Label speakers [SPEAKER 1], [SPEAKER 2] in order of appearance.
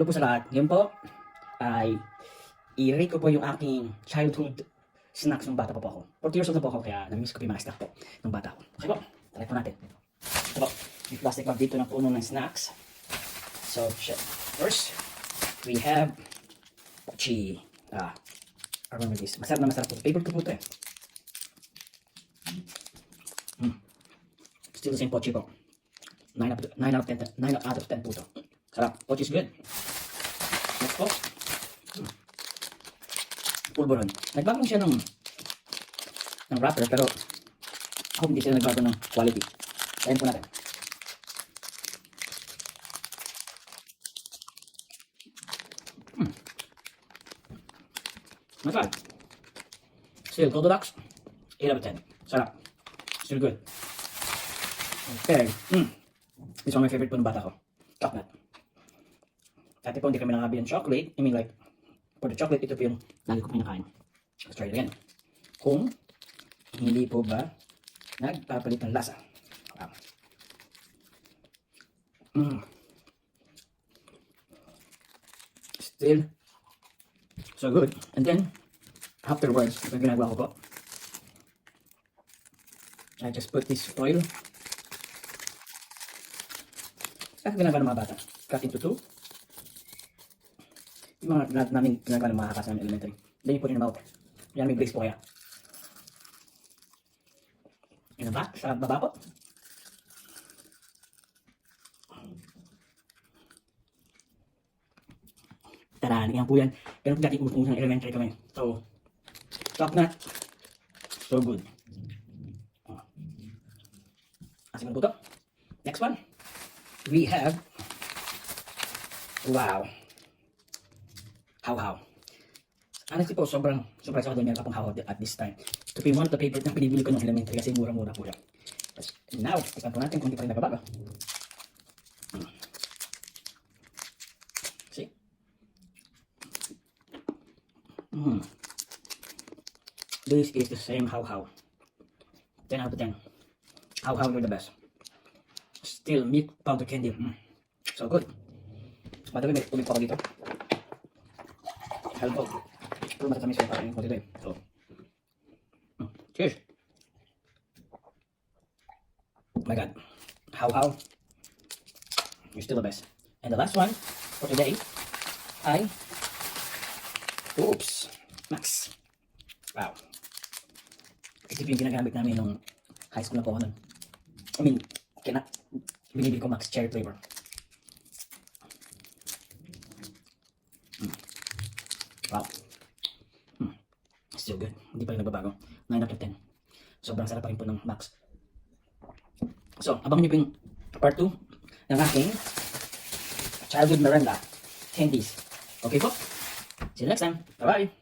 [SPEAKER 1] Hello po sa lahat. Ngayon po ay i-rate ko po yung aking childhood snacks nung bata pa po ako. 40 years old na po ako kaya namiss ko po yung mga snack po nung bata ako. Okay po, try po natin. Ito po, may plastic bag dito ng puno ng snacks. So, first, we have pochi. I remember this. Masarap na masarap po. Favorite ko po ito eh. Still the same pochi po. 9 out of 10 po ito. Sarap. Pochi is good. Next po. Pulburon. Nagbago siya ng wrapper pero ako hindi sila nagbago ng quality. Ayan po natin. Not bad. Still, Todo Lux, 8 out of 10. Sarap. Still good. Okay. This one my favorite po ng bata ko. Chocolate. Dati po hindi kami nakabili ng chocolate. I mean like, for the chocolate, ito po yung lagi ko pinakain. Let's try it again. Kung hindi po ba nagpapalit ng lasa. Wow. Still so good. And then, afterwards, ito yung ginagawa ko po. I just put this foil. Kasi ginagawa ng mga bata. Cut into 2. Yung mga namin ginagawa ng mga kakas namin elementary. Then you put in the mouth. Yan may brace po kaya. Yan ba? Sa baba po. Tara, yan po yan. Pero dati kung sa elementary kami. So, chocolate. So good. Asin mo po ito. Next one. We have, wow, how. Honestly po, sobrang surprise ako din meron ka pang how at this time. Ito po yung one of the favorite na pinibili ko ng elementary kasi mura-mura po yan. Now, tignan po natin kung hindi pa rin nagbabago. See? This is the same how. 10 out of 10. How, you're the best. Still milk powder candy. So good. Madami may tubig pa ako dito. Hello po. Pero matatamis ko parang ko dito eh. So. Cheers. Oh my god. How. You're still the best. And the last one for today ay oops. Max. Wow. Ito yung ginagamit namin nung high school na po ako nun. I mean, binibili ko Max cherry flavor. Wow. Still good. Hindi pa rin nagbabago. 9 out of 10. Sobrang sarap pa rin po ng Max. So, abangan nyo po yung part 2 ng aking childhood Miranda candies. Okay po? See you next time. Bye-bye.